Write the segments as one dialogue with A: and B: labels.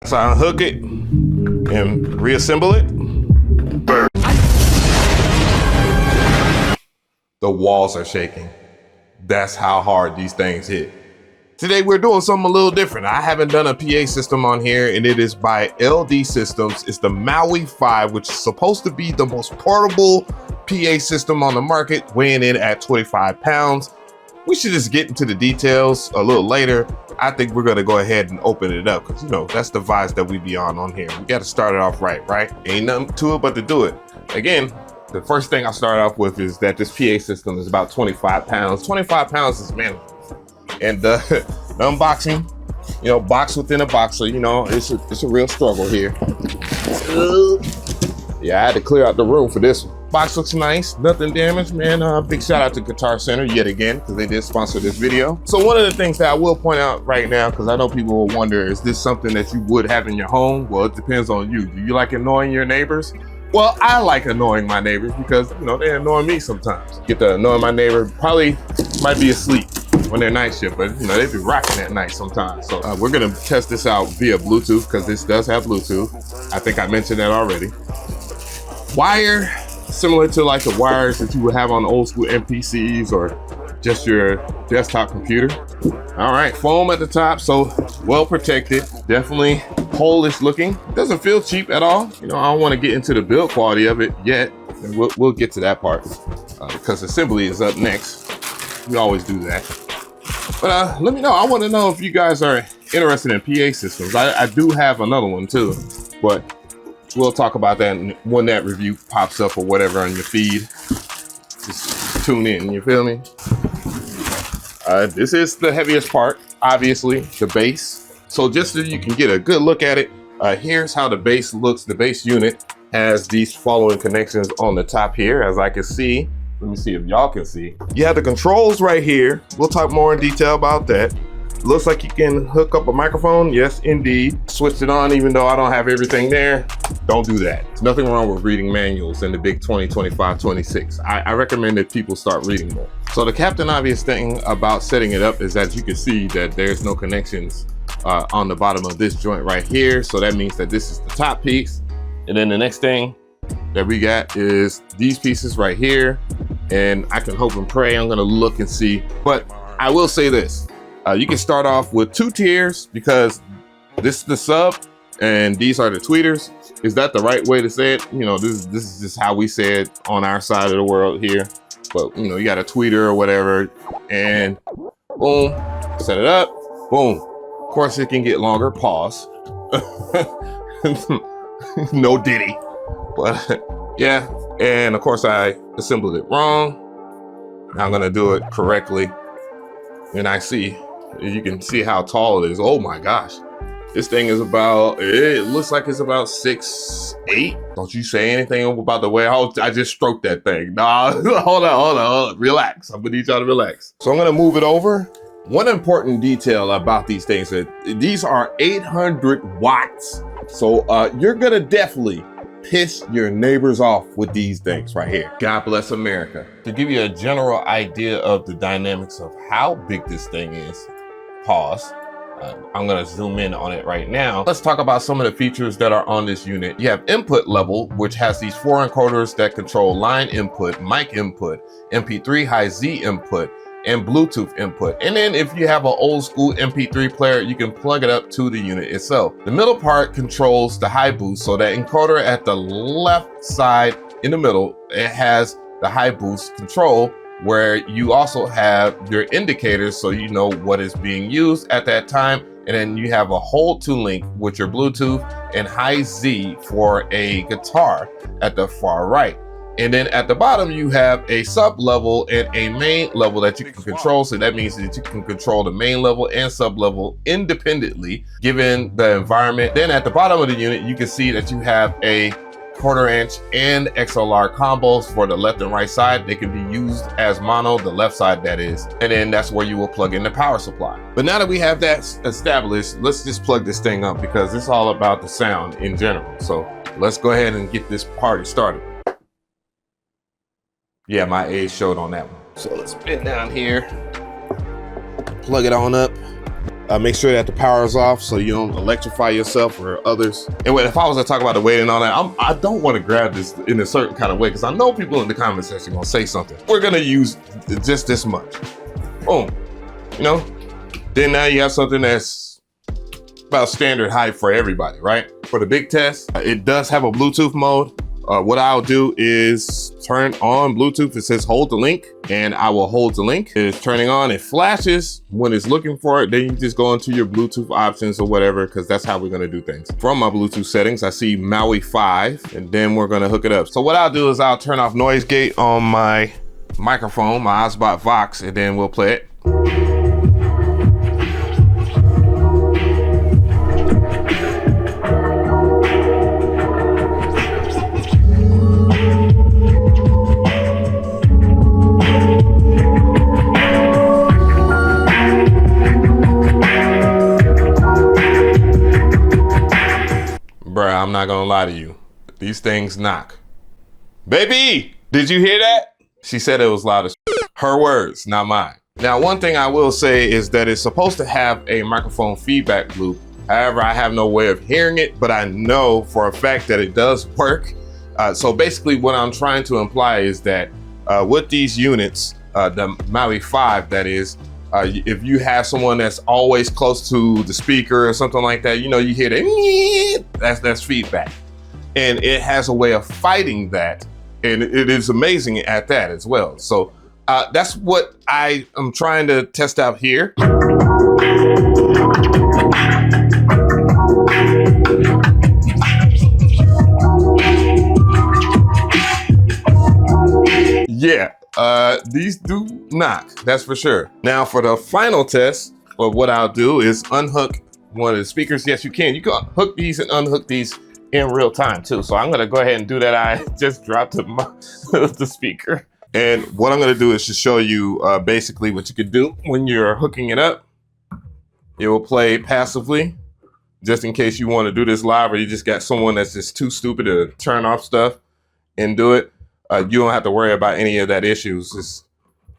A: So I unhook it and reassemble it. The walls are shaking. That's how hard these things hit. Today we're doing something a little different. I haven't done a PA system on here, and it is by LD Systems. It's the Maui 5, which is supposed to be the most portable PA system on the market, weighing in at 25 pounds. We should just get into the details a little later. I think we're gonna go ahead and open it up because, you know, that's the vibes that we be on here. We gotta start it off right? Ain't nothing to it but to do it. Again, the first thing I'll start off with is that this PA system is about 25 pounds. 25 pounds is manageable. And the unboxing, you know, box within a box. So, you know, it's a real struggle here. Yeah, I had to clear out the room for this one. Box looks nice, nothing damaged, man. Big shout out to Guitar Center yet again, because they did sponsor this video. So one of the things that I will point out right now, because I know people will wonder, is this something that you would have in your home? Well, it depends on you. Do you like annoying your neighbors? Well, I like annoying my neighbors because, you know, they annoy me sometimes. Get to annoy my neighbor, probably might be asleep when they're night shift, but you know, they be rocking at night sometimes. So we're gonna test this out via Bluetooth because this does have Bluetooth. I think I mentioned that already. Wire, similar to like the wires that you would have on old school MPCs or just your desktop computer. All right, foam at the top, so well protected. Definitely Polish looking. Doesn't feel cheap at all. You know, I don't want to get into the build quality of it yet, and we'll get to that part because assembly is up next. We always do that. But let me know. I want to know if you guys are interested in PA systems. I do have another one too, but we'll talk about that when that review pops up or whatever on your feed. Just tune in, you feel me? This is the heaviest part, obviously, the base. So just so you can get a good look at it, here's how the base looks. The base unit has these following connections on the top here, as I can see. Let me see if y'all can see. You have the controls right here. We'll talk more in detail about that. Looks like you can hook up a microphone. Yes, indeed. Switch it on even though I don't have everything there. Don't do that. There's nothing wrong with reading manuals in the big 20, 25, 26. I recommend that people start reading more. So the captain obvious thing about setting it up is that you can see that there's no connections on the bottom of this joint right here. So that means that this is the top piece. And then the next thing that we got is these pieces right here. And I can hope and pray. I'm gonna look and see. But I will say this. You can start off with 2 tiers because this is the sub and these are the tweeters. Is that the right way to say it? You know, this is just how we say it on our side of the world here. But you know, you got a tweeter or whatever, and boom, set it up, boom. Of course, it can get longer. Pause. No diddy, but yeah. And of course, I assembled it wrong. Now I'm gonna do it correctly, and I see. You can see how tall it is. Oh my gosh. This thing is about, it looks like it's about 6'8". Don't you say anything about the way I just stroked that thing. Nah, hold on. Relax. I'm gonna need y'all to relax. So I'm gonna move it over. One important detail about these things is these are 800 watts. So you're gonna definitely piss your neighbors off with these things right here. God bless America. To give you a general idea of the dynamics of how big this thing is, pause. I'm gonna zoom in on it right now. Let's talk about some of the features that are on this unit. You have input level, which has these 4 encoders that control line input, mic input, MP3 high Z input, and Bluetooth input. And then if you have an old school MP3 player, you can plug it up to the unit itself. The middle part controls the high boost. So that encoder at the left side in the middle, it has the high boost control, where you also have your indicators so you know what is being used at that time. And then you have a hold to link with your Bluetooth and high Z for a guitar at the far right. And then at the bottom, you have a sub level and a main level that you can control. So that means that you can control the main level and sub level independently, given the environment. Then at the bottom of the unit, you can see that you have a 1/4 inch and XLR combos for the left and right side. They can be used as mono, the left side that is. And then that's where you will plug in the power supply. But now that we have that established, let's just plug this thing up because it's all about the sound in general. So let's go ahead and get this party started. Yeah, my age showed on that one. So let's bend down here, plug it on up. Make sure that the power is off so you don't electrify yourself or others. And if I was to talk about the weight and all that, I don't want to grab this in a certain kind of way because I know people in the comment section are gonna say something. We're gonna use just this much. Boom. You know? Then now you have something that's about standard height for everybody, right? For the big test, it does have a Bluetooth mode. What I'll do is turn on Bluetooth. It says hold the link, and I will hold the link. It's turning on, it flashes when it's looking for it. Then you just go into your Bluetooth options or whatever, because that's how we're gonna do things. From my Bluetooth settings, I see Maui 5, and then we're gonna hook it up. So what I'll do is I'll turn off noise gate on my microphone, my Osbot Vox, and then we'll play it. Bruh, I'm not gonna lie to you. These things knock. Baby, did you hear that? She said it was loud as her words, not mine. Now, one thing I will say is that it's supposed to have a microphone feedback loop. However, I have no way of hearing it, but I know for a fact that it does work. So basically what I'm trying to imply is that with these units, the Maui 5 that is, if you have someone that's always close to the speaker or something like that, you know, you hear that, that's feedback. And it has a way of fighting that. And it is amazing at that as well. So that's what I am trying to test out here. Yeah. These do knock, that's for sure. Now for the final test, what I'll do is unhook one of the speakers. Yes, you can hook these and unhook these in real time too. So I'm gonna go ahead and do that. I just dropped the speaker. And what I'm gonna do is just show you basically what you could do when you're hooking it up. It will play passively, just in case you wanna do this live or you just got someone that's just too stupid to turn off stuff and do it. You don't have to worry about any of that issues,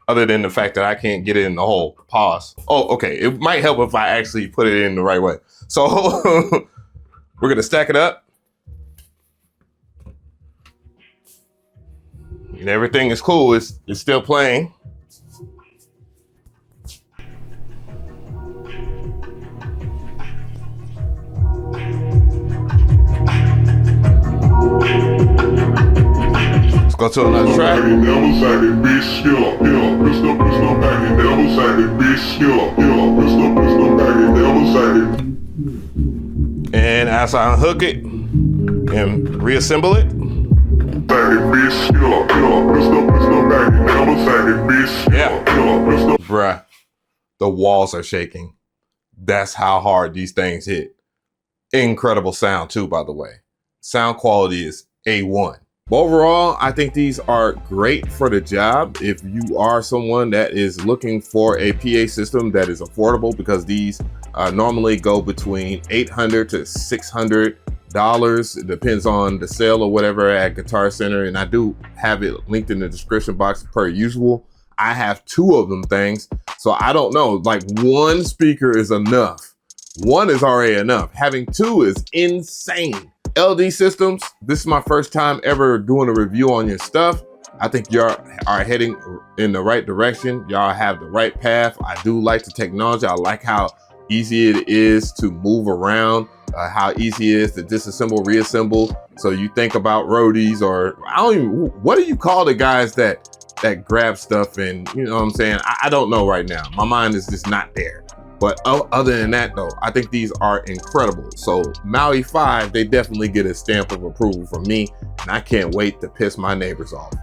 A: other than the fact that I can't get it in the hole. Pause. Oh, okay. It might help if I actually put it in the right way. So we're gonna stack it up. And everything is cool. It's still playing. Go to another track. And as I unhook it and reassemble it, yeah, bruh, the walls are shaking. That's how hard these things hit. Incredible sound too, by the way. Sound quality is A1. Overall, I think these are great for the job. If you are someone that is looking for a PA system that is affordable, because these normally go between $800 to $600. It depends on the sale or whatever at Guitar Center. And I do have it linked in the description box per usual. I have 2 of them things. So I don't know, like one speaker is enough. One is already enough. Having 2 is insane. LD Systems, this is my first time ever doing a review on your stuff. I think y'all are heading in the right direction. Y'all have the right path. I do like the technology. I like how easy it is to move around, how easy it is to disassemble, reassemble. So you think about roadies, or I don't even, what do you call the guys that grab stuff and, you know what I'm saying? I don't know right now. My mind is just not there. But other than that though, I think these are incredible. So Maui 5, they definitely get a stamp of approval from me, and I can't wait to piss my neighbors off.